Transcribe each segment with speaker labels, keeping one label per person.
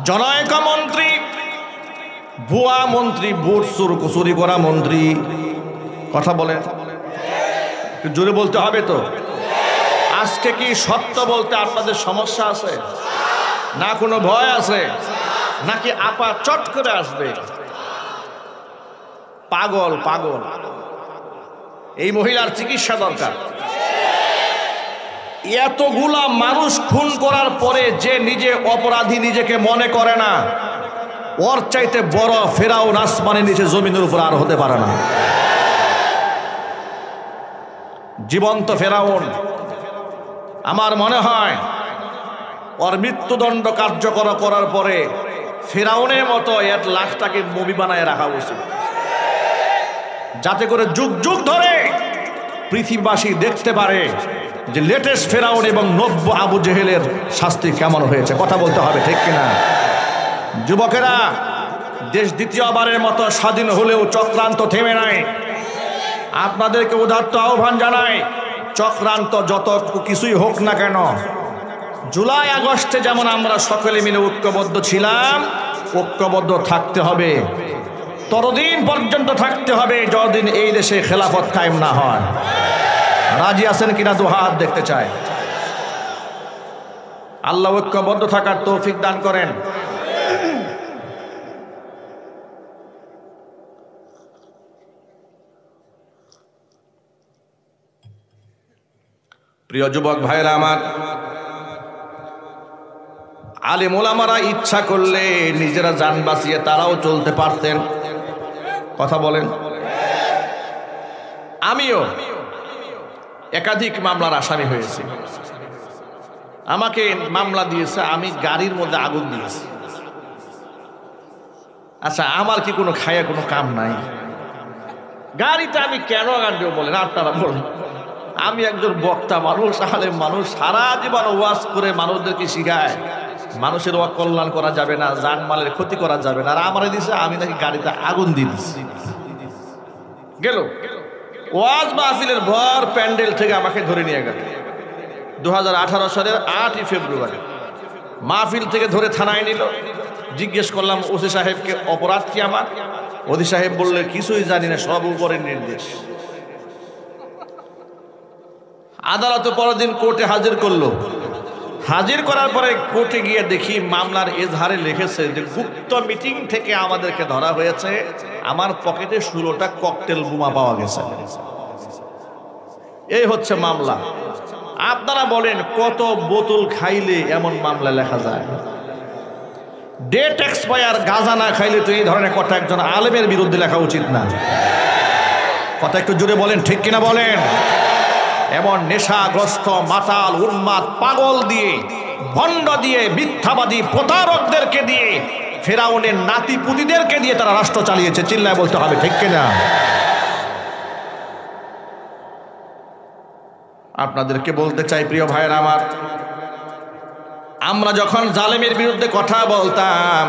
Speaker 1: জনৈক মন্ত্রী, ভুয়া মন্ত্রী, বুট চুরি করা মন্ত্রী। কথা বলেন, জোরে বলতে হবে তো। আজকে কি সত্য বলতে আপনাদের সমস্যা আছে না কোনো ভয় আছে, নাকি আপা চট করে আসবে? পাগল পাগল। এই মহিলার চিকিৎসা দরকার। এতগুলা মানুষ খুন করার পরে যে নিজে অপরাধী নিজেকে মনে করে না, ওর চাইতে বড় ফেরাউন আসমানের নিচে জমিনের উপর আর হতে পারে না। জীবন্ত ফেরাউন। আমার মনে হয় ওর মৃত্যুদণ্ড কার্যকর করার পরে ফেরাউনের মতো 1 লাখটাকে মুভি বানায় রাখা উচিত, যাতে করে যুগ যুগ ধরে পৃথিবীবাসী দেখতে পারে যে লেটেস্ট ফেরাউন এবং নব্য আবু জেহেলের শাস্তি কেমন হয়েছে। কথা বলতে হবে, ঠিক কিনা? যুবকেরা, দেশ দ্বিতীয়বারের মতো স্বাধীন হলেও চক্রান্ত থেমে নাই। আপনাদেরকে উদাত্ত আহ্বান জানাই, চক্রান্ত যত কিছুই হোক না কেন, জুলাই আগস্টে যেমন আমরা সকলে মিলে ঐক্যবদ্ধ ছিলাম, ঐক্যবদ্ধ থাকতে হবে। ততদিন পর্যন্ত থাকতে হবে যতদিন এই দেশে খেলাফত কায়েম না হয়। রাজি আছেন কিনা? দু হাত দেখতে চাই। আল্লাহ ঐক্যবদ্ধ থাকার তৌফিক দান করেন। প্রিয় যুবক ভাইরা আমার, আলেম ওলামারা ইচ্ছা করলে নিজেরা জান বাঁচিয়ে তারাও চলতে পারতেন। কথা বলেন। আমিও একাধিক মামলার আসামি হয়েছি। আমাকে মামলা দিয়েছে, আমি গাড়ির মধ্যে আগুন দিয়েছি। আচ্ছা, আমার কি কোনো খায়া কোনো কাম নাই? গাড়িতে আমি কেন আগুন দেব বলেন? আপনারা বলেন। আমি একজন বক্তা মানুষ, আলেম মানুষ, সারা জীবন ওয়াজ করে মানুষদেরকে শিখায় মানুষের কল্যাণ করা যাবে না, জানমালের ক্ষতি করা যাবে না। আর আমারে দিছে, আমি নাকি গাড়িতে আগুন দিয়ে দিচ্ছি। গেল ওয়াজ মাহফিলের ভর প্যান্ডেল থেকে আমাকে ধরে নিয়ে গেল 2018 সালের 8ই ফেব্রুয়ারি। মাহফিল থেকে ধরে থানায় নিল। জিজ্ঞেস করলাম ওসি সাহেবকে, অপরাধ কি আমার? ওসি সাহেব বললে, কিছুই জানি না, সব উপরের নির্দেশ। আদালতে পরের দিন কোর্টে হাজির করলো। হাজির করার পরে কোর্টে গিয়ে দেখি মামলার এজাহারে লিখেছে যে গুপ্ত মিটিং থেকে আমাদেরকে ধরা হয়েছে, আমার পকেটে 16টা ককটেল বোমা পাওয়া গেছে। এই হচ্ছে মামলা। আপনারা বলেন, কত বোতল খাইলে এমন মামলা লেখা যায়? ডেট এক্সপায়ার গাঁজা না খাইলে তো এই ধরনের কথা একজন আলেমের বিরুদ্ধে লেখা উচিত না। কথা একটু জোরে বলেন, ঠিক কিনা বলেন? এমন নেশাগ্রস্ত, মাতাল, উন্মাদ, পাগল দিয়ে, ভণ্ড দিয়ে, মিথ্যাবাদী, প্রতারকদেরকে দিয়ে, ফেরাউনের নাতিপুতিদেরকে দিয়ে তারা রাষ্ট্র চালিয়েছে। চিল্লায় বলতে হবে, ঠিক কিনা? আপনাদেরকে বলতে চাই, প্রিয় ভাইয়েরা আমার, আমরা যখন জালেমের বিরুদ্ধে কথা বলতাম,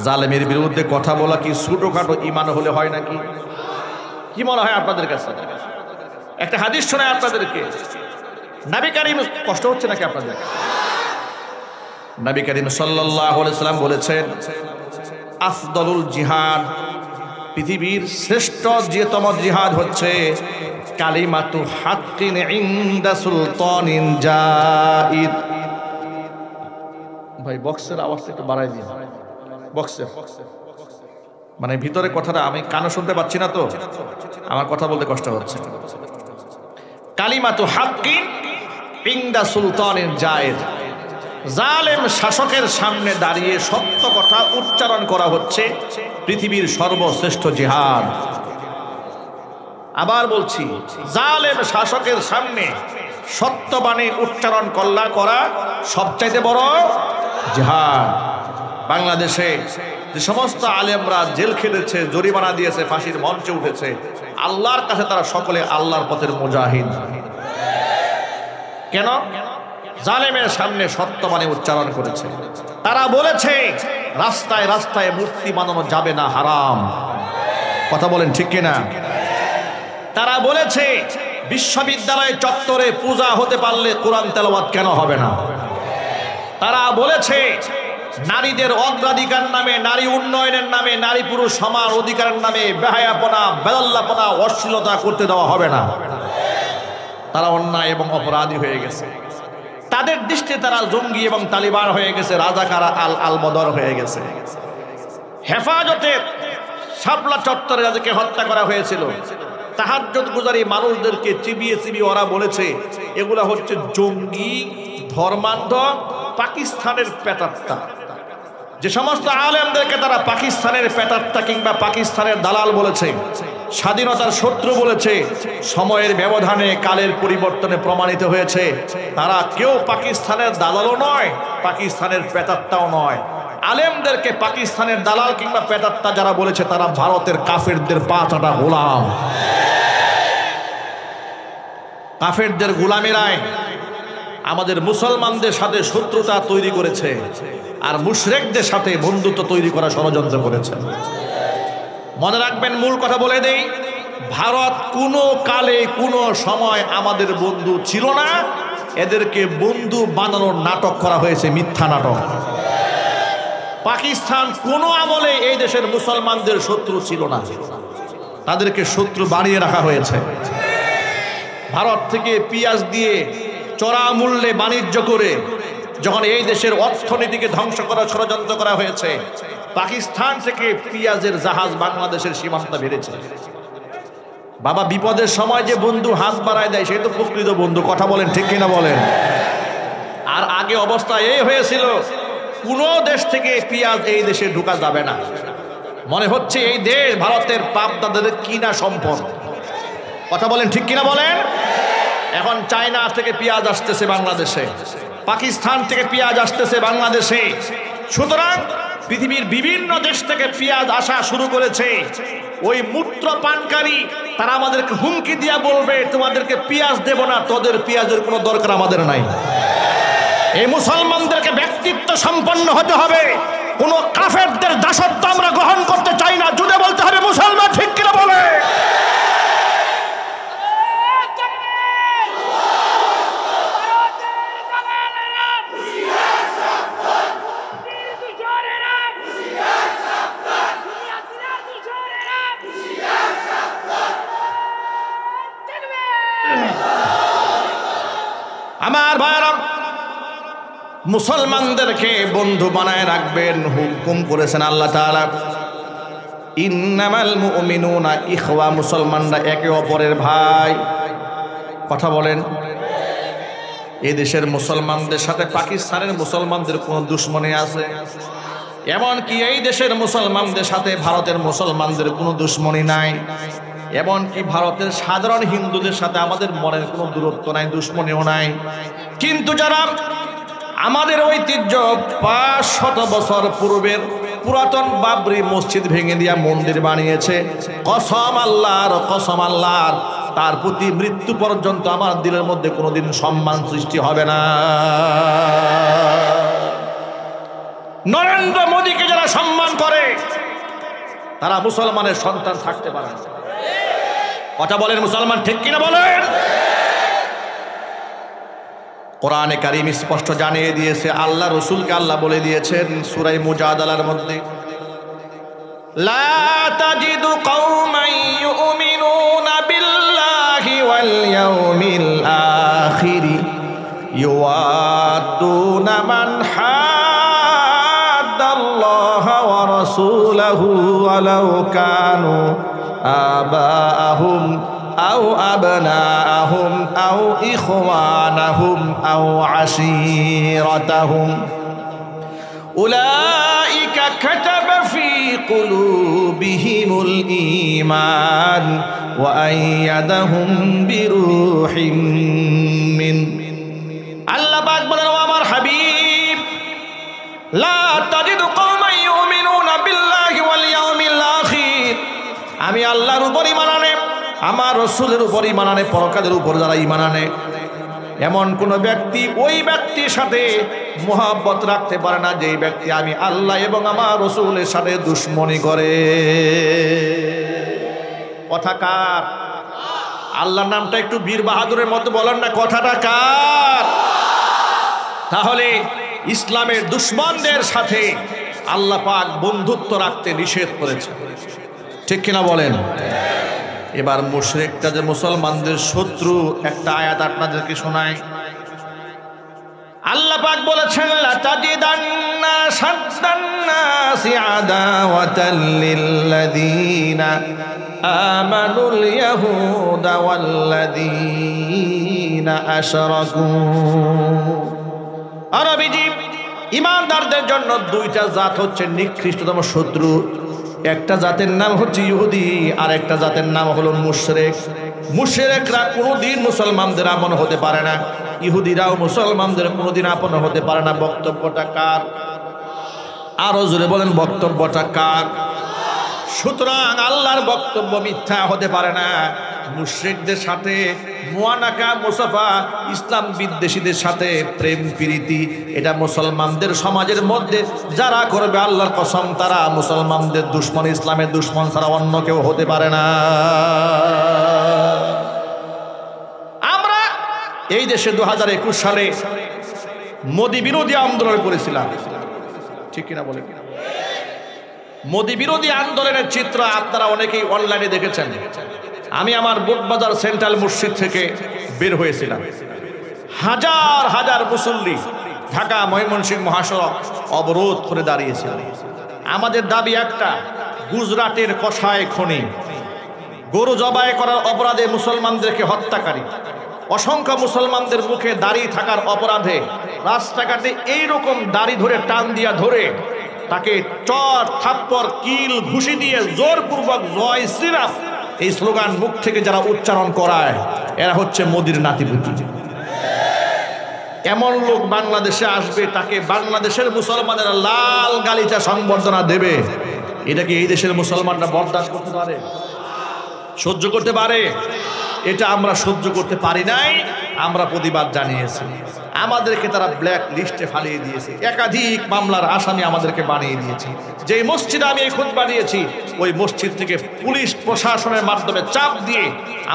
Speaker 1: জালেমের বিরুদ্ধে কথা বলা কি ছোটখাটো ঈমান হলে হয় নাকি? কি মনে হয় আপনাদের কাছে? একটা হাদিস শোনায় আপনাদেরকে। নবী করিম, কষ্ট হচ্ছে নাকি আপনাদের? নবী করিম সাল্লাল্লাহু আলাইহি সাল্লাম বলেছেন, আফদলুল জিহাদ, পৃথিবীর শ্রেষ্ঠ যেতম জিহাদ হচ্ছে কালিমাতু হাক্কিন ইনদা সুলতানিন জাইদ। ভাই বক্সের আওয়াজটা একটু বাড়াই দিন। বক্সের মানে ভিতরে কথাটা আমি কানে শুনতে পাচ্ছি না, তো আমার কথা বলতে কষ্ট হচ্ছে। কালিমাতু হাক্কিন ইনদা সুলতানিন জাইদ, জালেম শাসকের সামনে দাঁড়িয়ে সত্য কথা উচ্চারণ করা হচ্ছে পৃথিবীর সর্বশ্রেষ্ঠ জিহাদ। আবার বলছি, জালেম শাসকের সামনে সত্যবাণী উচ্চারণ করা সবচাইতে বড় জিহাদ। বাংলাদেশে যে সমস্ত আলেমরা জেল খেটেছে, জরিমানা দিয়েছে, ফাঁসির মঞ্চে উঠেছে, আল্লাহর কাছে তারা সকলে আল্লাহর পথের মুজাহিদ। কেন? জালেমের সামনে সত্যবাণী উচ্চারণ করেছে। তারা বলেছে রাস্তায় রাস্তায় মূর্তি বানানো যাবে না, হারাম। কথা বলেন, ঠিক কিনা? তারা বলেছে বিশ্ববিদ্যালয় চত্বরে পূজা হতে পারলে কোরআন তেলাওয়াত কেন হবে না? তারা বলেছে নারীদের অগ্রাধিকার নামে, নারী উন্নয়নের নামে, নারী পুরুষ সমান অধিকারের নামে বেহায়াপনা, বেদল্লাপনা, অশ্লীলতা করতে দেওয়া হবে না। তারা অন্যায় এবং অপরাধী হয়ে গেছে। তাদের দৃষ্টিতে তারা জঙ্গি এবং তালিবান হয়ে গেছে, রাজাকারা আল বদর হয়ে গেছে। হেফাজতের শাপলা চত্বরে যাদেরকে হত্যা করা হয়েছিল, তাহাজ্জুদ গুজারি মানুষদেরকে চিবিয়ে চিবিয়ে ওরা বলেছে এগুলা হচ্ছে জঙ্গি, ধর্মান্ধ, পাকিস্তানের পেটাত্তা। যে সমস্ত আলেমদেরকে তারা পাকিস্তানের পেটাত্তা কিংবা পাকিস্তানের দালাল বলেছে, স্বাধীনতার শত্রু বলেছে, সময়ের ব্যবধানে কালের পরিবর্তনে প্রমাণিত হয়েছে তারা কেউ পাকিস্তানের দালালও নয়, পাকিস্তানের পেটাত্তাও নয়। আলেমদেরকে পাকিস্তানের দালাল কিংবা পেটাত্তা যারা বলেছে তারা ভারতের কাফেরদের পাঁচটা গোলাম। কাফেরদের গোলামেরাই আমাদের মুসলমানদের সাথে শত্রুতা তৈরি করেছে আর মুশরিকদের সাথে বন্ধুত্ব তৈরি করা ষড়যন্ত্র করেছে। মনে রাখবেন, মূল কথা বলে দেই, ভারত কোনো কালে কোনো সময় আমাদের বন্ধু ছিল না। এদেরকে বন্ধু বানানোর নাটক করা হয়েছে, মিথ্যা নাটক। পাকিস্তান কোনো আমলে এই দেশের মুসলমানদের শত্রু ছিল না, তাদেরকে শত্রু বানিয়ে রাখা হয়েছে। ভারত থেকে পেঁয়াজ দিয়ে চড়া মূল্যে বাণিজ্য করে যখন এই দেশের অর্থনীতিকে ধ্বংস করার ষড়যন্ত্র করা হয়েছে, পাকিস্তান থেকে পেঁয়াজের জাহাজ বাংলাদেশের সীমান্ত বেড়েছে। বাবা, বিপদের সময় যে বন্ধু হাত বাড়ায় দেয় সে তো প্রকৃত বন্ধু। কথা বলেন, ঠিক কিনা বলেন? আর আগে অবস্থা এই হয়েছিল, কোন দেশ থেকে পেঁয়াজ এই দেশে ঢোকা যাবে না। মনে হচ্ছে এই দেশ ভারতের বাপ দাদাদের কিনা সম্পদ। কথা বলেন, ঠিক কিনা বলেন? এখন চায়না থেকে পেঁয়াজ আসতেছে বাংলাদেশে, পাকিস্তান থেকে পেঁয়াজ আসতেছে বাংলাদেশে। সুতরাং পৃথিবীর বিভিন্ন দেশ থেকে পেঁয়াজ আসা শুরু করেছে। ওই মূত্র পানকারী তারা আমাদেরকে হুমকি দিয়া বলবে তোমাদেরকে পেঁয়াজ দেব না, তোদের পেঁয়াজের কোনো দরকার আমাদের নাই। এই মুসলমানদেরকে ব্যক্তিত্ব সম্পন্ন হতে হবে। কোন কাফেরদের দাসত্ব আমরা গ্রহণ করতে চাই না। জুড়ে বলতে হবে মুসলমান, ঠিক কিনা বলে? আমার ভাইরা, মুসলমানদেরকে বন্ধু বানায় রাখবেন হুকুম করেছেন আল্লাহ তাআলা। ইন্নামাল মুমিনুনা ইখওয়া, মুসলমানরা একে অপরের ভাই। কথা বলেন, এই দেশের মুসলমানদের সাথে পাকিস্তানের মুসলমানদের কোনো দুশ্মনী আছে? এমনকি এই দেশের মুসলমানদের সাথে ভারতের মুসলমানদের কোনো দুশ্মনী নাই। এমনকি ভারতের সাধারণ হিন্দুদের সাথে আমাদের মনের কোনো দূরত্ব নাই, দুশ্মনীও নাই। কিন্তু যারা আমাদের ঐতিহ্য 500 বছর পূর্বের পুরাতন বাবরি মসজিদ ভেঙে দিয়া মন্দির বানিয়েছে, কসম আল্লাহর, কসম আল্লাহর, তার প্রতি মৃত্যু পর্যন্ত আমার দিলের মধ্যে কোনোদিন সম্মান সৃষ্টি হবে না। নরেন্দ্র মোদীকে যারা সম্মান করে তারা মুসলমানের সন্তান থাকতে পারে না। কথা বলেন মুসলমান, ঠিক কিনা বলেন? কোরআনে কারীম স্পষ্ট জানিয়ে দিয়েছে, আল্লাহ রসুলকে আল্লাহ বলে দিয়েছেন সূরা মুজাদালার মধ্যে, লা তাজিদু কওমান ইউমিনুনা বিল্লাহি ওয়াল ইয়াউমিল আখির ইউআদুনা মান হাদাল্লাহা ওয়া রাসূলাহু ওয়ালাউ কানু আবাআহুম আও আবনাআহুম আও ইখওয়ানাহুম আও আশীরাতাহুম উলাইকা কাতাবা ফি কুলুবিহিমুল ঈমান ওয়া আইয়াদাহুম বিরূহিম মিন। আল্লাহ পাক বলেন, ও আমার হাবিব, লা তাজিদু কওমান ইউমিনুনা বিল্লাহি ওয়াল ইয়াউমিল আখির, আমি আল্লাহর উপর ঈমান আনে, আমার রসুলের উপর ঈমান আনে, পরকালের উপর যারা ঈমান আনে, এমন কোন ব্যক্তি ওই ব্যক্তির সাথে মুহাব্বত রাখতে পারে না যেই ব্যক্তি আমি আল্লাহ এবং আমার রসুলের সাথে দুশ্মনী করে। কথা কার? আল্লাহর নামটা একটু বীর বাহাদুরের মতো বলেন না, কথাটা কার? তাহলে ইসলামের দুশমনদের সাথে আল্লাহ পাক বন্ধুত্ব রাখতে নিষেধ করেছে, ঠিক কিনা বলেন? এবার মুশরিকটা যে মুসলমানদের শত্রু, একটা আয়াত আপনাদেরকে শোনায়। আল্লাহ পাক বলেছেন, লা তাজিদান্না শাদ্দান্নাসি আদাওয়াতাল লিল্লাযীনা আমানুল ইয়াহুদা ওয়াল্লাযীনা আশরাকু। আরবিজি ঈমানদারদের জন্য দুইটা জাত হচ্ছে নিকৃষ্টতম শত্রু। একটা জাতের নাম হচ্ছে ইহুদি, আর একটা জাতের নাম হলো মুশরিক। মুশরিকরা কোনোদিন মুসলমানদের আপন হতে পারে না, ইহুদিরাও মুসলমানদের কোনোদিন আপন হতে পারে না। বক্তব্যটা কার? আরো জোরে বলেন, বক্তব্যটা কার? সুতরাং আল্লাহর বক্তব্য মিথ্যা হতে পারে না। মুশরিকদের সাথে মুআনাকা মুসাফা, ইসলাম বিদ্বেষীদের সাথে প্রেম প্রীতি, এটা মুসলমানদের সমাজের মধ্যে যারা করবে, আল্লাহর কসম তারা মুসলমানদের দুশমন, ইসলামের দুশমন ছাড়া অন্য কেউ হতে পারে না। আমরা এই দেশে 2021 সালে মোদি বিরোধী আন্দোলন করেছিলাম, ঠিক কিনা বলে? মোদি বিরোধী আন্দোলনের চিত্র আপনারা অনেকেই অনলাইনে দেখেছেন। আমি আমার বুটবাজার সেন্ট্রাল মসজিদ থেকে বের হয়েছিলাম। হাজার হাজার মুসল্লি ঢাকা ময়মনসিংহ মহাসড়ক অবরোধ করে দাঁড়িয়েছিল। আমাদের দাবি একটা, গুজরাটের কসাই খনি, গরু জবাই করার অপরাধে মুসলমানদেরকে হত্যাকারী, অসংখ্য মুসলমানদের মুখে দাড়ি থাকার অপরাধে রাস্তাঘাটে এইরকম দাড়ি ধরে টান দিয়া ধরে তাকে চর থাপ্পড় কিল ঘুষি দিয়ে জোরপূর্বক জয় শ্রীরাম এই স্লোগান মুখ থেকে যারা উচ্চারণ করায়, এরা হচ্ছে মোদির নাতিপুতি। এমন লোক বাংলাদেশে আসবে, তাকে বাংলাদেশের মুসলমানেরা লাল গালিচা সংবর্ধনা দেবে। এটা কি এই দেশের মুসলমানরা বরদাস্ত করতে পারে, সহ্য করতে পারে? এটা আমরা সহ্য করতে পারি নাই, আমরা প্রতিবাদ জানিয়েছি। আমাদেরকে তারা ব্ল্যাক লিস্টে ফালিয়ে দিয়েছে, একাধিক মামলার আসামি আমাদেরকে বানিয়ে দিয়েছে। যে মসজিদে আমি এই খুতবা দিয়েছি, ওই মসজিদ থেকে পুলিশ প্রশাসনের মাধ্যমে চাপ দিয়ে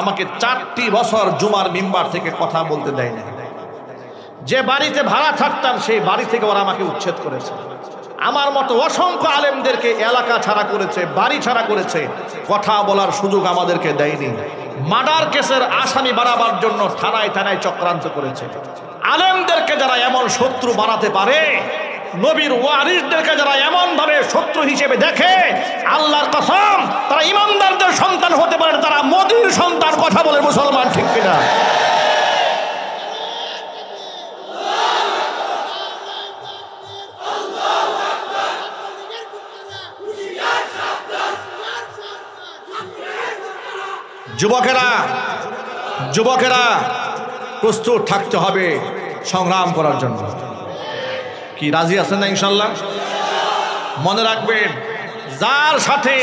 Speaker 1: আমাকে 4টি বছর জুমার মিম্বার থেকে কথা বলতে দেয় না। যে বাড়িতে ভাড়া থাকতাম সেই বাড়ি থেকে ওরা আমাকে উচ্ছেদ করেছে। আমার মতো অসংখ্য আলেমদেরকে এলাকা ছাড়া করেছে, বাড়ি ছাড়া করেছে, কথা বলার সুযোগ আমাদেরকে দেয়নি। মার্ডার কেসের আসামি বানাবার জন্য থানায় থানায় চক্রান্ত করেছে। আলেমদেরকে যারা এমন শত্রু বানাতে পারে, নবীর ওয়ারিসদেরকে যারা এমন ভাবে শত্রু হিসেবে দেখে, আল্লাহর কসম তারা ইমানদারদের সন্তান হতে পারে, তারা মোদির সন্তান। কথা বলে মুসলমান, ঠিক কিনা? যুবকেরা প্রস্তুত থাকতে হবে সংগ্রাম করার জন্য। কি রাজি আছেন না ইনশাল্লাহ? মনে রাখবেন, যার সাথে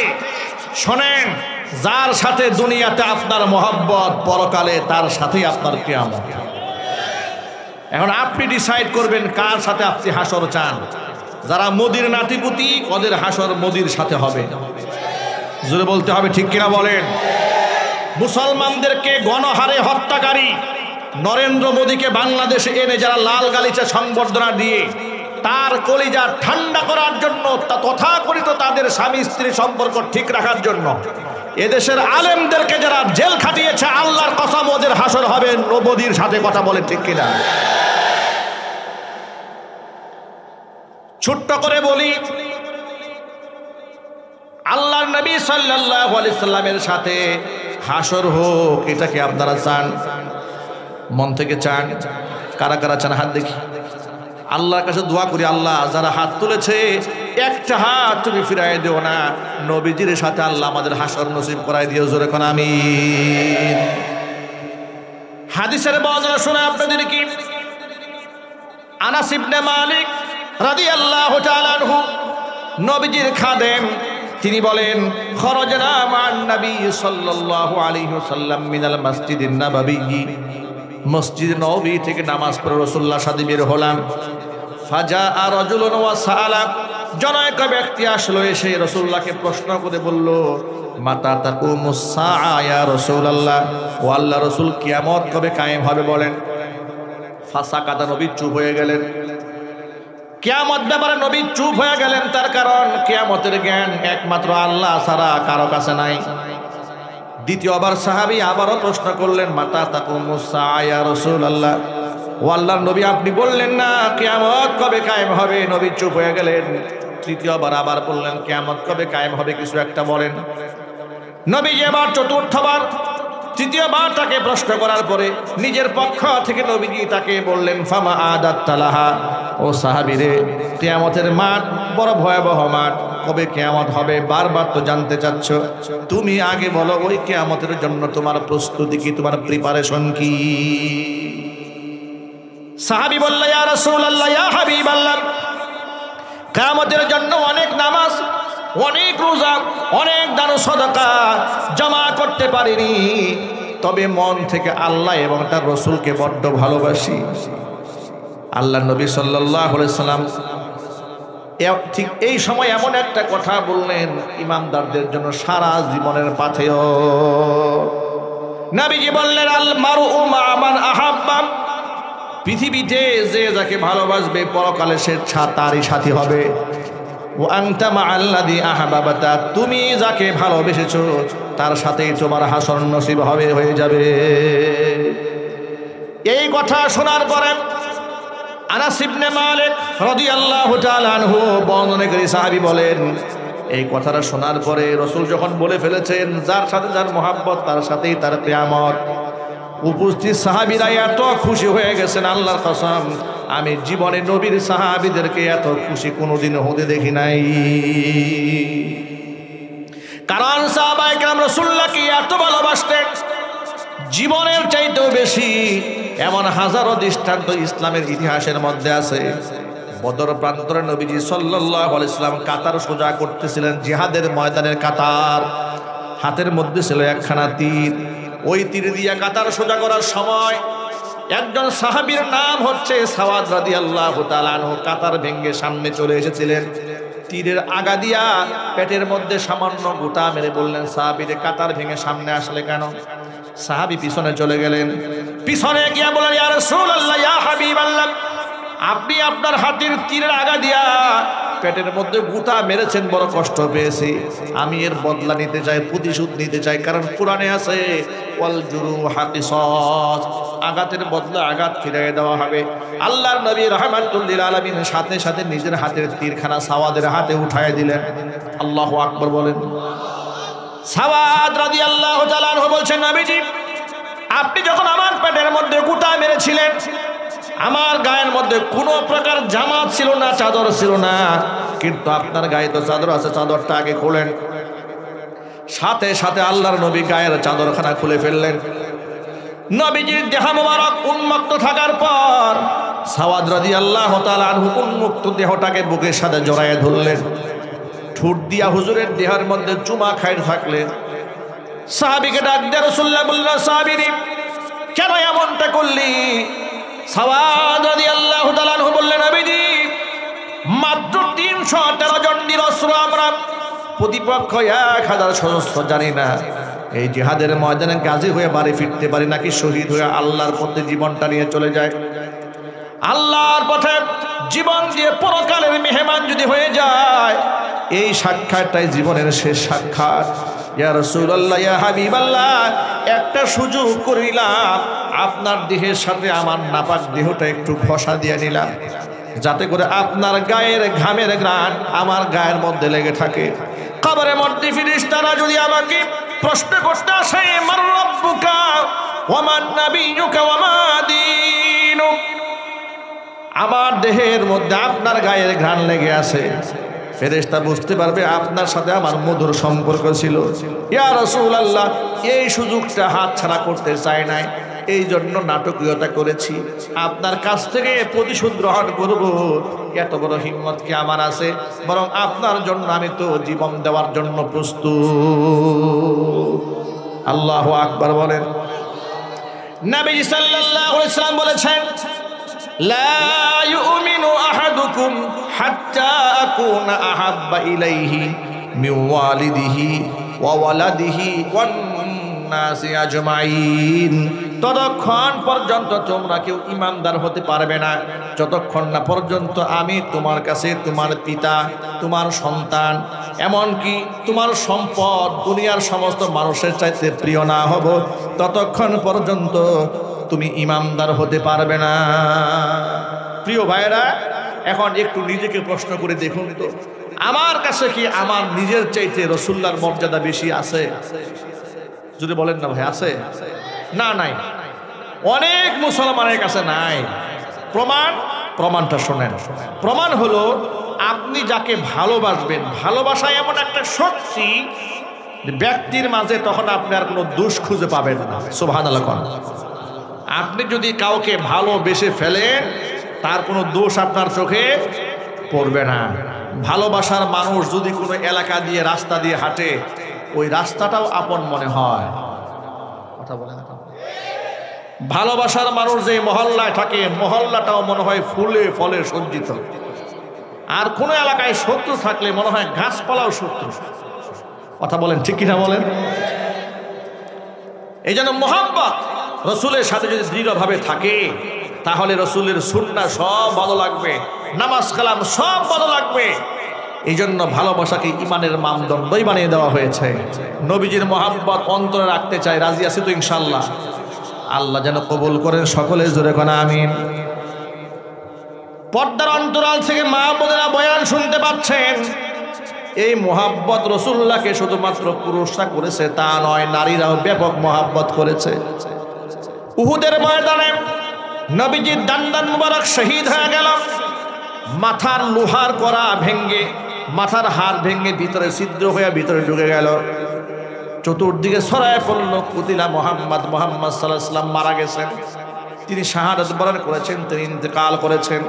Speaker 1: শোনেন, যার সাথে দুনিয়াতে আপনার মহব্বত, পরকালে তার সাথেই আপনার কিয়ামত। এখন আপনি ডিসাইড করবেন কার সাথে আপনি হাসর চান। যারা মোদির নাতিপুতি, ওদের হাসর মোদির সাথে হবে। জোরে বলতে হবে, ঠিক কিনা বলেন? মুসলমানদেরকে গণহারে হত্যাকারী নরেন্দ্র মোদীকে বাংলাদেশে এনে যারা লাল গালিচা সংবর্ধনা দিয়ে তার কলিজা ঠান্ডা করার জন্য, তথাকথিত তাদের স্বামী স্ত্রী সম্পর্ক ঠিক রাখার জন্য এদেশের আলেমদেরকে যারা জেল খাটিয়েছে, আল্লাহর কসম ওদের হাসর হবে মোদির সাথে। কথা বলে ঠিক কিনা? ছোট্ট করে বলি, আল্লাহর নবী সাল্লাল্লাহু আলাইহি সাল্লামের সাথে হাসর হোক, এটা কি আপনারা চান? মন থেকে চান? কারা কারা চান হাত দেখি। আল্লাহর কাছে দোয়া করি, আল্লাহ যারা হাত তুলেছে একটা হাত তুমি ফিরাই দিও না, নবীজির সাথে আল্লাহ আমাদের হাসর নসিব করাই দিও। জোরে কোন আমিন। হাদিসের বর্ণনা শুনে আপনাদের কি, আনাস ইবনে মালিক রাদিয়াল্লাহু তাআলা আনহু, নবীজির খাদেম, তিনি বলেন, খরজনা মান নবী সাল্লাল্লাহু আলাইহি ওয়াসাল্লাম মিনাল মসজিদিন নববী, মসজিদ নববী থেকে নামাজ পড়ে রাসূলুল্লাহর সাথে বের হলাম। ফাজা রাজুলুন ওয়া সাআলা, জনৈক ব্যক্তি আসলো, এসে রাসূলুল্লাহকে প্রশ্ন করে বলল, মাতা তাকুমুস সাআ ইয়া রাসূলুল্লাহ, ও আল্লাহর রাসূল কিয়ামত কবে কায়েম হবে বলেন? ফাসাকাতা, নবী চুপ হয়ে গেলেন। কিয়ামত ব্যাপারে নবী চুপ হয়ে গেলেন, তার কারণ কিয়ামতের জ্ঞান একমাত্র আল্লাহ ছাড়া কারো কাছে নাই। দ্বিতীয়বার সাহাবী আবারও প্রশ্ন করলেন, মাতা তাকুমুস সাআ ইয়া রাসূলুল্লাহ, ও আল্লাহর নবী আপনি বললেন না কিয়ামত কবে কায়েম হবে? নবী চুপ হয়ে গেলেন। তৃতীয়বার আবার বললেন, কিয়ামত কবে কায়েম হবে কিছু একটা বলেন। নবী এবার চতুর্থবার তৃতীয়বার তাকে প্রশ্ন করার পরে নিজের পক্ষ থেকে নবীজি তাকে বললেন, ফামা আদাত্তালাহা, ও সাহাবীরে কিয়ামতের মাঠ বড় ভয়াবহ মাঠ, কবে কিয়ামত হবে বারবার তো জানতে চাচ্ছ, তুমি আগে বলো ওই কিয়ামতের জন্য তোমার প্রস্তুতি কি, তোমার প্রিপারেশন কি? সাহাবী বলল, ইয়া রাসূলুল্লাহ, ইয়া হাবিবাল্লাহ, কিয়ামতের জন্য অনেক নামাজ, অনেক রোজা, অনেক দান সদকা জমা করতে পারিনি, তবে মন থেকে আল্লাহ এবং তার রাসূলকে বড্ড ভালোবাসি। আল্লাহ নবী সাল্লাল্লাহু আলাইহি সাল্লাম ঠিক এই সময় এমন একটা কথা বললেন ইমানদারদের জন্য সারা জীবনের পাথেয়। নবীজি বললেন, আল মারউ মা মান আহাব্বা, পৃথিবীতে যে যাকে ভালোবাসবে পরকালে সে তারই সাথী হবে। ও আনতা মা আল্লাযী আহবাবতা, তুমি যাকে ভালোবেসেছো তার সাথেই তোমার হাসর নসিব হবে, হয়ে যাবে। এই কথা শোনার পরে আনাস ইবনে মালিক রাদিয়াল্লাহু তাআলা আনহু বর্ণনাকারী সাহাবী বলেন, এই কথাটা শোনার পরে রাসূল যখন বলে ফেলেছেন যার সাথে যার মহব্বত তার সাথেই তার কিয়ামত, উপস্থিত সাহাবীরা এত খুশি হয়ে গেছেন, আল্লাহর কসম আমি জীবনে নবীর সাহাবীদেরকে এত খুশি কোনোদিন হতে দেখি নাই। কারণ সাহাবায়ে কেরাম রাসূলুল্লাহকে এত ভালোবাসতেন জীবনের চাইতেও বেশি। এমন হাজারো দৃষ্টান্ত ইসলামের ইতিহাসের মধ্যে আছে। বদর প্রান্তরে নবীজি সাল্লাল্লাহু আলাইহি সাল্লাম কাতার সোজা করতেছিলেন, জিহাদের ময়দানের কাতার, হাতের মধ্যে ছিল একখানা তীর। ওই তীর দিয়া কাতার সোজা করার সময় একজন সাহাবীর নাম হচ্ছে সাওয়াদ রাদিয়াল্লাহু তাআলা আনহু কাতার ভেঙ্গে সামনে চলে এসেছিলেন। তীরের আগা দিয়া পেটের মধ্যে সামান্য গোটা মেরে বললেন, সাহাবীরে কাতার ভেঙে সামনে আসলে কেন? সাহাবী পিছনে চলে গেলেন। পিছনে গিয়া বললেন, ইয়া রাসূলুল্লাহ, ইয়া হাবিবাল্লাহ, আপনি আপনার হাতের তীরের আগা দিয়া পেটের মধ্যে গুতা মেরেছেন, বড় কষ্ট পেয়েছি, আমি এর বদলা নিতে চাই, প্রতিশোধ নিতে চাই। কারণ কোরআনে আছে ওয়াল জুরুহা কিসাস, আঘাতের বদলা আঘাত ফিরিয়ে দেওয়া হবে। আল্লাহর নবী রাহমাতুল লিল আলামিন সাথে সাথে নিজের হাতের তীরখানা সাওয়াদের হাতে উঠায় দিলেন। আল্লাহু আকবার বলেন। সাওয়াদ রাদিয়াল্লাহু তাআলা আনহু বলছেন, নবীজি আপনি যখন আমার পেটের মধ্যে গুতা মেরেছিলেন আমার গায়ের মধ্যে কোনো প্রকার জামা ছিল না, চাদর ছিল না, কিন্তু আপনার গায়ে তো চাদর আছে, চাদরটা আগে খুলেন। সাথে সাথে আল্লাহর নবী গায়ের চাদরখানা খুলে ফেললেন। নবীজির দেহ মোবারক উন্মুক্ত থাকার পর সাওয়াদ রাদিয়াল্লাহু তাআলা আনহু উন্মুক্ত দেহটাকে বুকের সাথে জড়ায়ে ধরলেন। ঠোঁট দিয়া হুজুরের দেহের মধ্যে চুমা খাইতে থাকলেন। সাহাবীকে ডাক দিয়ে রাসূলুল্লাহ বললেন, সাহাবীরে কেন এমনটা করলি? সাওয়াদ রাদিয়াল্লাহু তাআলা আনহু বললেন, নবীজি মাত্র ৩১৩ জন নিরস্ত্র আমরা, প্রতিপক্ষ ১০০০ সদস্য, জানি না এই জিহাদের ময়দানে গাজী হয়ে বাড়ি ফিরতে পারি নাকি শহীদ হয়ে আল্লাহর পথে জীবনটা নিয়ে চলে যায়। আল্লাহর পথে জীবন দিয়ে পরকালের মেহমান যদি হয়ে যায়, এই সাক্ষাৎটাই জীবনের শেষ সাক্ষাৎ। ইয়া রাসূলুল্লাহ, ইয়া হাবিবাল্লাহ, একটা সুযোগ করিলাম, আপনার দেহের সাথে আমার নাপাক দেহটা একটু ঘষা দিয়ে নিলাম, যাতে করে আপনার গায়ের ঘামের ঘ্রাণ আমার গায়ের মধ্যে লেগে থাকে। কবরের মধ্যে ফেরেশতারা যদি আমাকে প্রশ্ন করতে আসে, মান রাব্বুকা ওয়া মান নাবিয়্যুকা ওয়া মা দীনুক, আমার দেহের মধ্যে আপনার গায়ের ঘ্রাণ লেগে আছে, ফেরেশতা বুঝতে পারবে আপনার সাথে আমার মধুর সম্পর্ক ছিল। ইয়া রাসূলুল্লাহ, এই সুযোগটা হাতছাড়া করতে চাই নাই, এই জন্য নাটকীয়তা করেছি, আপনার কাছ থেকে প্রতিশোধ গ্রহণ করব, এত বড় হিম্মত কি আমার আছে? বরং আপনার জন্য আমি তো জীবন দেওয়ার জন্য প্রস্তুত। আল্লাহু আকবার বলেন। নবী সাল্লাল্লাহু আলাইহি ওয়াসাল্লাম বলেছেন, লা ইউমিনু আহাদুকুম হাত্তা আকুনা আহাব্বা ইলাইহি মিন ওয়ালিদিহি ওয়া ওয়ালাদিহি ওয়ান নাসি আজমাইন, ততক্ষণ পর্যন্ত তোমরা কেউ ঈমানদার হতে পারবে না যতক্ষণ না পর্যন্ত আমি তোমার কাছে তোমার পিতা, তোমার সন্তান, এমনকি তোমার সম্পদ দুনিয়ার সমস্ত মানুষের চাইতে প্রিয় না হব, ততক্ষণ পর্যন্ত তুমি ঈমানদার হতে পারবে না। প্রিয় ভাইরা, এখন একটু নিজেকে প্রশ্ন করে দেখুন তো, আমার কাছে কি আমার নিজের চাইতে রাসূলুল্লাহর মর্যাদা বেশি আছে? যদি বলেন না ভাই আছে, না নাই, অনেক মুসলমানের কাছে নাই। প্রমাণটা শোনেন। প্রমাণ হলো আপনি যাকে ভালোবাসবেন, ভালোবাসা এমন একটা শক্তি ব্যক্তির মাঝে, তখন আপনি আর কোনো দোষ খুঁজে পাবেন না। সুবহানাল্লাহ। আপনি যদি কাউকে ভালোবেসে ফেলেন, তার কোনো দোষ আপনার চোখে পড়বে না। ভালোবাসার মানুষ যদি কোনো এলাকা দিয়ে রাস্তা দিয়ে হাঁটে, ওই রাস্তাটাও আপন মনে হয়। কথা বলে না? ভালোবাসার মানুষ যে মহল্লায় থাকে, মহল্লাটাও মনে হয় ফুলে ফলে সজ্জিত। আর কোনো এলাকায় শত্রু থাকলে মনে হয় গাছপালাও শত্রু। কথা বলেন ঠিক কিনা বলেন? এই জন্য মহব্বত রসুলের সাথে যদি দৃঢ়ভাবে থাকে, তাহলে রসুলের সুন্নাহ সব ভালো লাগবে, নামাজ কালাম সব ভালো লাগবে। এই জন্য ভালোবাসাকে ইমানের মানদণ্ডই বানিয়ে দেওয়া হয়েছে। নবীজির মহব্বত অন্তরে রাখতে চাই, রাজি আছি তো ইনশাআল্লাহ? আল্লাহ যেন কবুল করেন, সকলে জোরে কোন আমিন। পর্দার অন্তরাল থেকে মা বোনেরা বয়ান শুনতে পাচ্ছেন। এই মহব্বত রাসূলুল্লাহকে শুধুমাত্র পুরুষরা করেছে তা নয়, নারীরাও ব্যাপক মহব্বত করেছে। উহুদের ময়দানে নবীজির দান্দান মুবারক শহীদ হয়ে গেল, মাথার লোহার কড়া ভেঙ্গে, মাথার হাড় ভেঙ্গে ভিতরে ছিদ্র হয়ে ভিতরে ঢুকে গেল। চতুর্দিকে ছড়ায় পড়ল কুতিলা মুহাম্মদ সাল্লাল্লাহু আলাইহি ওয়াসাল্লাম মারা গেছেন, তিনি শাহাদাত বরণ করেছেন, তিনি ইন্তেকাল করেছেন।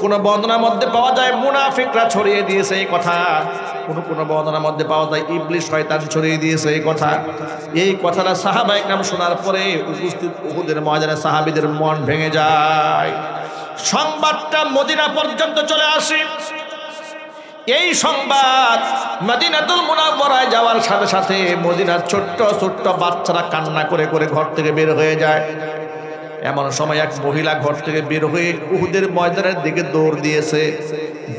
Speaker 1: কোন বর্ণনার মধ্যে পাওয়া যায় মুনাফিকরা ছড়িয়ে দিয়েছে এই কথা, কোন বর্ণনার মধ্যে পাওয়া যায় ইবলিস শয়তান ছড়িয়ে দিয়েছে এই কথা। এই কথাটা সাহাবায়ে কেরাম শোনার পরে উপস্থিত উহুদের ময়দানে সাহাবীদের মন ভেঙে যায়। সংবাদটা মদিনা পর্যন্ত চলে আসে। এই সংবাদ মদিনাতুল মুনাওয়ারায় যাওয়ার সাথে সাথে মদিনার ছোট্ট ছোট্ট বাচ্চারা কান্না করে করে ঘর থেকে বের হয়ে যায়। এমন সময় এক মহিলা ঘর থেকে বের হয়ে উহুদের ময়দানের দিকে দৌড় দিয়েছে।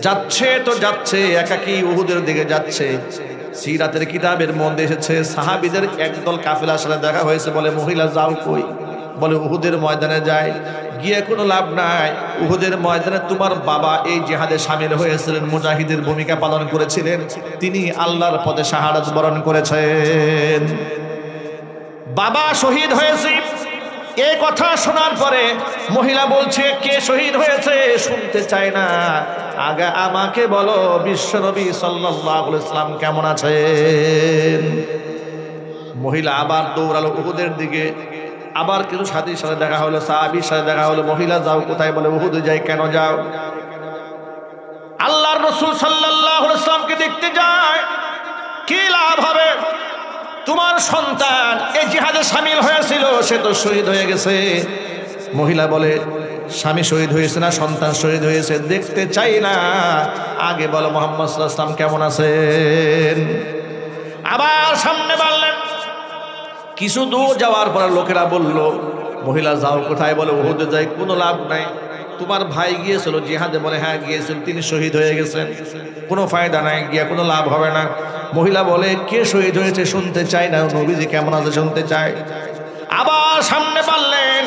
Speaker 1: যাচ্ছে তো যাচ্ছে, একাকী উহুদের দিকে যাচ্ছে। সিরাতের কিতাবের মধ্যে এসেছে সাহাবীদের একদল কাফেলার সাথে দেখা হয়েছে, বলে মহিলা যাও কই? বলে উহুদের ময়দানে যায়। গিয়ে কোনো লাভ নাই, উহুদের ময়দানে তোমার বাবা এই জিহাদে শামিল হয়েছিলেন, মুজাহিদের ভূমিকা পালন করেছিলেন, তিনি আল্লাহর পথে শাহাদাত বরণ করেছেন, বাবা শহীদ হয়েছে। এই কথা শোনার পরে মহিলা বলছে কে শহীদ হয়েছে শুনতে চায় না, আগে আমাকে বলো বিশ্বনবী সাল্লাল্লাহু আলাইহি ওয়াসাল্লাম কেমন আছেন। মহিলা আবার দৌড়ালো উহুদের দিকে। আবার কিছু সাথীর সাথে দেখা হলো, সাহাবীর সাথে দেখা হলো। মহিলা যাও কোথায়? বলে উহুদে যাই। কেন যাও? আল্লাহর রাসূল সাল্লাল্লাহু আলাইহি ওয়াসাল্লামকে দেখতে যায়। কি লাভ হবে? তোমার সন্তান এই জিহাদে শামিল হয়েছিল, সে তো শহীদ হয়ে গেছে। মহিলা বলে স্বামী শহীদ হয়েছে না সন্তান শহীদ হয়েছে দেখতে চাই না, আগে বলো মুহাম্মদ সাল্লাল্লাহু আলাইহি ওয়াসাল্লাম কেমন আছেন। আবার সামনে বাড়লেন। কিছু দূর যাওয়ার পর লোকেরা বলল মহিলা যাও কোথায়? বলে উহুদে যাই। কোনো লাভ নাই, তোমার ভাই গিয়েছিল জিহাদে। বলে হ্যাঁ গিয়েছিল, তিনি শহীদ হয়ে গেছেন, কোনো ফায়দা নাই, গিয়া কোনো লাভ হবে না। মহিলা বলে কে শহীদ হয়েছে শুনতে চাই না, নবীজি কেমন আছে শুনতে চাই। আবার সামনে বাড়লেন।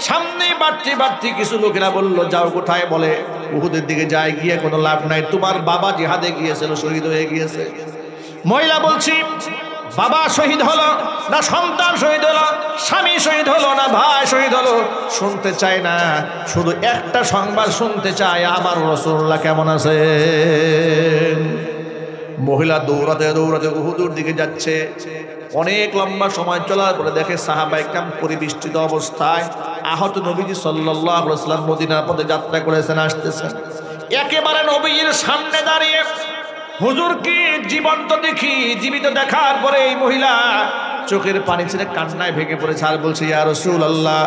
Speaker 1: সামনে বাড়তে বাড়তে কিছু লোকেরা বলল যাও কোথায়? বলে উহুদের দিকে যায়। গিয়ে কোনো লাভ নাই, তোমার বাবা জিহাদে গিয়েছিল, শহীদ হয়ে গিয়েছে। মহিলা বলছি বাবা শহীদ হলো না সন্তান শহীদ হলো, স্বামী শহীদ হলো না ভাই শহীদ হলো শুনতে চাই না, শুধু একটা সংবাদ শুনতে চাই, আমার রাসূলুল্লাহ কেমন আছেন। মহিলা দৌড়াতে দৌড়াতে উহুদের দিকে যাচ্ছে। অনেক লম্বা সময় চলার পরে দেখে সাহাবায়ে কেরাম পরিবেষ্টিত অবস্থায় আহত নবীজি সাল্লাল্লাহু আলাইহি ওয়াসাল্লাম মদিনার পথে যাত্রা করেছেন, আসতেছেন। একেবারে নবীজির সামনে দাঁড়িয়ে হুজুর কি জীবন্ত দেখি। জীবিত দেখার পরে এই মহিলা চোখের পানি ছেড়ে কান্নায় ভেঙে পড়েছে আর বলছে ইয়া রাসূলুল্লাহ,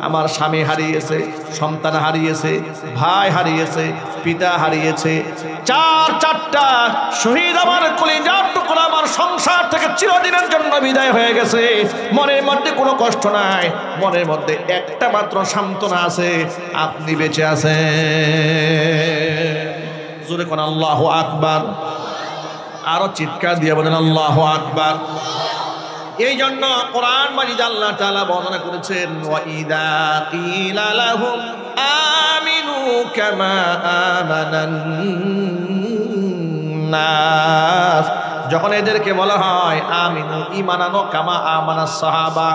Speaker 1: আমার স্বামী হারিয়েছে, সন্তান হারিয়েছে, ভাই হারিয়েছে, পিতা হারিয়েছে, চারটা শহীদ আমার কলিজার টুকরা আমার সংসার থেকে চিরদিনের জন্য বিদায় হয়ে গেছে, মনের মধ্যে কোনো কষ্ট নাই, মনের মধ্যে একটা মাত্র সান্ত্বনা আছে, আপনি বেঁচে আছেন। জোরে কোন আল্লাহু আকবার, আরো চিৎকার দিয়ে বলেন আল্লাহু আকবার। এই জন্য কোরআন মাজিদ আল্লাহ তাআলা বর্ণনা করেছেন, ওয়া ইযা কিলা লাহুম আমিনু কামা আমানান নাস, যখন এদেরকে বলা হয় আমিনু ঈমান আনো, কামা আমানাস সাহাবা,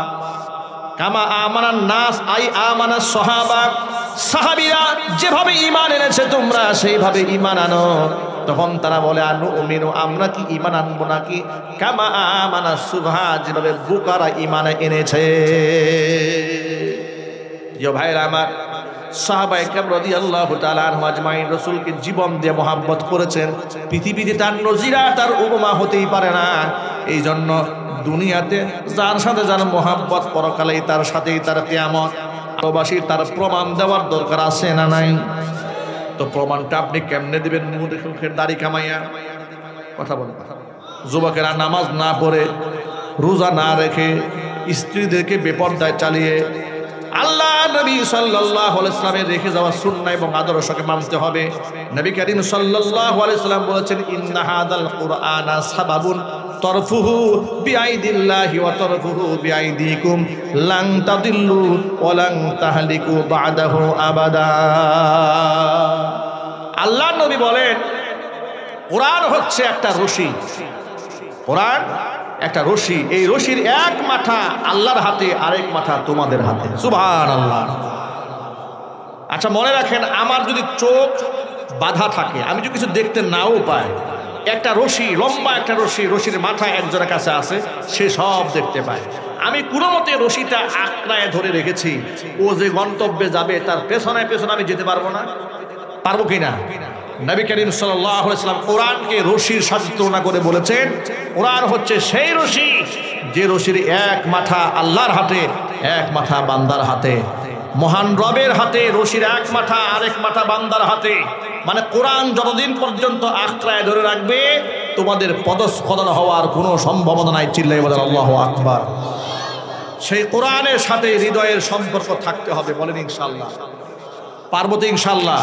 Speaker 1: কামা আমানান নাস আই আমানাস সাহাবা, সাহাবীরা যেভাবে ঈমান এনেছে তোমরা সেইভাবে ঈমান আনো। তখন তারা বলে আনুমিনু, আমরা কি ঈমান আনবো নাকি কামা আমানাস সুবহা, যেভাবে বুকারা ঈমান এনেছে। প্রিয় ভাইরা আমার, সাহাবায়ে কেরাম রাদিয়াল্লাহু তাআলা আনহুম আজমাইন রাসূলকে জীবন দিয়ে মহব্বত করেছেন। পৃথিবীতে তার নজিরা, তার উপমা হতেই পারে না। এই জন্য দুনিয়াতে যার সাথে যার মহব্বত, পরকালেই তার সাথেই তার কিয়ামত। ভালোবাসি, তার প্রমাণ দেওয়ার দরকার আছে না নাই? তো প্রমাণটা আপনি কেমনে দিবেন? মুখের দাড়ি কামাইয়া কথা বলেন। যুবকেরা নামাজ না পড়ে, রোজা না রেখে, স্ত্রীদেরকে বেপরদায় চালিয়ে, আল্লাহ নবী সাল্লাল্লাহু আলাইহি ওয়াসাল্লামের রেখে যাওয়া সুন্নাহ এবং আদর্শকে মানতে হবে। নবী করিম সাল্লাল্লাহু আলাইহি ওয়াসাল্লাম বলেছেন, ইন্না হাদাল কুরআনা সাবাবুন তরফুহু বিআইদিল্লাহি ওয়া তরফুহু বিআইদিকুম লান তাদিল্লু ওয়া লান তাহলিকু বা'দাহু আবাদা। আল্লাহ নবী বলেন, কোরআন হচ্ছে একটা রশি, কোরআন একটা রশি, এই রশির এক মাথা আল্লাহর হাতে, আরেক মাথা তোমাদের হাতে। সুবহানাল্লাহ। আচ্ছা মনে রাখেন, আমার যদি চোখ বাধা থাকে, আমি যদি কিছু দেখতে নাও পাই, একটা রশি, লম্বা একটা রশি, রশির মাথা একজনের কাছে আছে, সে সব দেখতে পায়। আমি কোনো মতে রশিটা আঁকড়ায় ধরে রেখেছি, ও যে গন্তব্যে যাবে তার পেছনে পেছনে আমি যেতে পারবো না, পারবো কিনা? নবী করিম সাল্লাল্লাহু আলাইহি ওয়াসাল্লাম কোরআনকে রশির সাথে তুলনা করে বলেছেন, কোরআন হচ্ছে সেই রশি যে রশির এক মাথা আল্লাহর হাতে, এক মাথা বান্দার হাতে। মহান রবের হাতে রশির এক মাথা, আরেক মাথা বান্দার হাতে। মানে কোরআন যতদিন পর্যন্ত আঁকড়ায় ধরে রাখবে, তোমাদের পদস্খলন হওয়ার কোনো সম্ভাবনা নাই। চিল্লাইয়া বলেন আল্লাহু আকবার। সেই কোরআনের সাথে হৃদয়ের সম্পর্ক থাকতে হবে। বলেন ইনশাআল্লাহ। পারবো তো ইনশাআল্লাহ?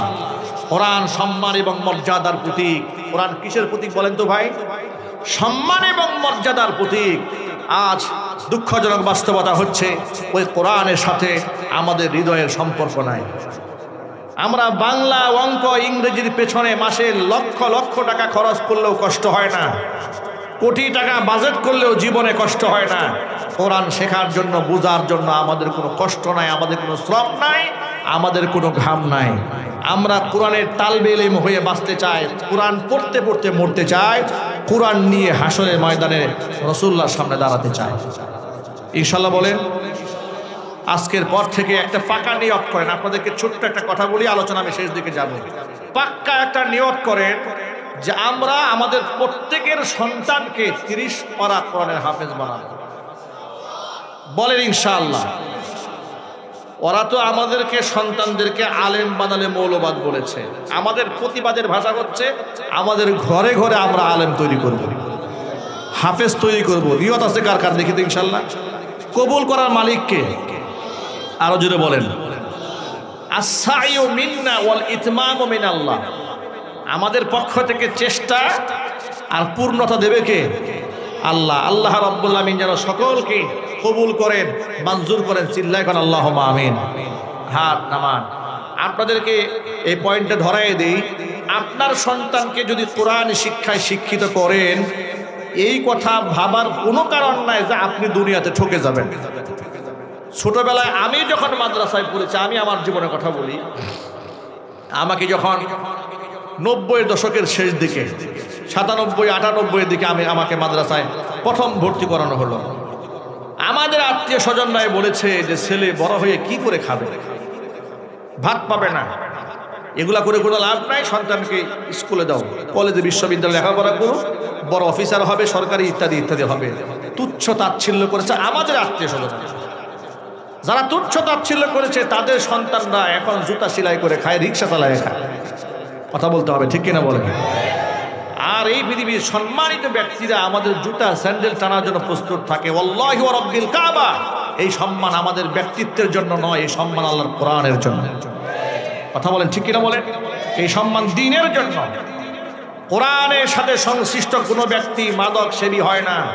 Speaker 1: কোরআন সম্মান এবং মর্যাদার প্রতীক। কোরআন কিসের প্রতীক বলেন তো ভাই? সম্মান এবং মর্যাদার প্রতীক। আজ দুঃখজনক বাস্তবতা হচ্ছে, ওই কোরআনের সাথে আমাদের হৃদয়ের সম্পর্ক নাই। আমরা বাংলা, অঙ্ক, ইংরেজির পেছনে মাসে লক্ষ লক্ষ টাকা খরচ করলেও কষ্ট হয় না, কোটি টাকা বাজেট করলেও জীবনে কষ্ট হয় না। কোরআন শেখার জন্য, বোঝার জন্য আমাদের কোনো কষ্ট নাই, আমাদের কোনো শ্রম নাই, আমাদের কোনো ঘাম নাই। আমরা কোরআনের তালবে ইলম হয়ে বাঁচতে চাই, কোরআন পড়তে পড়তে মরতে চাই, কোরআন নিয়ে হাসরের ময়দানে রাসূলুল্লাহর সামনে দাঁড়াতে চাই। ইনশাআল্লাহ বলেন। আজকের পর থেকে একটা পাকা নিয়ত করেন। আপনাদেরকে ছোট্ট একটা কথা বলি, আলোচনা আমি শেষ দিকে যাব। পাক্কা একটা নিয়ত করেন যে আমরা আমাদের প্রত্যেকের সন্তানকে 30 পারা কোরআনের হাফেজ বানাবো। বলেন ইনশাআল্লাহ। ওরা তো আমাদেরকে, সন্তানদেরকে আলেম বানালে মৌলবাদ বলেছে। আমাদের প্রতিবাদের ভাষা হচ্ছে, আমাদের ঘরে ঘরে আমরা আলেম তৈরি করব, হাফেজ তৈরি করব। নিয়ত আছে কার কার? দেখি তো ইনশাআল্লাহ। কবুল করার মালিককে আরো জোরে বলেন। আস-সাইয়ু মিন্না ওয়াল ইতমামু মিনাল্লাহ। আমাদের পক্ষ থেকে চেষ্টা আর পূর্ণতা দেবে কে? আল্লাহ। আল্লাহ রাব্বুল আমিন যেন সকলকে কবুল করেন, মঞ্জুর করেন। চিল্লায় কোন আল্লাহুম্মা আমিন। হাত নামান। আপনাদেরকে এই পয়েন্টটা ধরাই দেই, আপনার সন্তানকে যদি কোরআন শিক্ষায় শিক্ষিত করেন, এই কথা ভাবার কোনো কারণ নাই যে আপনি দুনিয়াতে ঠকে যাবেন। ছোটবেলায় আমি যখন মাদ্রাসায় পড়েছি, আমি আমার জীবনের কথা বলি, আমাকে যখন 90-এর দশকের শেষ দিকে, 97-98-এর দিকে আমাকে মাদ্রাসায় প্রথম ভর্তি করানো হলো। আমাদের আত্মীয় স্বজনরাই বলেছে যে ছেলে বড় হয়ে কি করে খাবে, ভাত পাবে না, এগুলা করে কোনো লাভ নাই, সন্তানকে স্কুলে দাও, কলেজে বিশ্ববিদ্যালয়ে লেখাপড়া করুক, বড় অফিসার হবে, সরকারি ইত্যাদি ইত্যাদি হবে। তুচ্ছ তাচ্ছিল্য করেছে আমাদের আত্মীয় স্বজন। যারা তুচ্ছ তাচ্ছিল্য করেছে তাদের সন্তানরা এখন জুতা সেলাই করে খায়, রিক্সা চালায় খায়। কথা বলতে হবে, ঠিক কিনা বলেন? আর এই পৃথিবীর সম্মানিত ব্যক্তিরা আমাদের জুতা স্যান্ডেল টানার জন্য প্রস্তুত থাকে। ওয়াল্লাহি ওয়া রাব্বিল কাবা, এই সম্মান আমাদের ব্যক্তিত্বের জন্য নয়, এই সম্মান আল্লাহর কোরআনের জন্য। কথা বলেন ঠিক কিনা বলেন? এই সম্মান দ্বীনের জন্য। কোরআনের সাথে সংশ্লিষ্ট কোনো ব্যক্তি মাদক সেবী হয় না।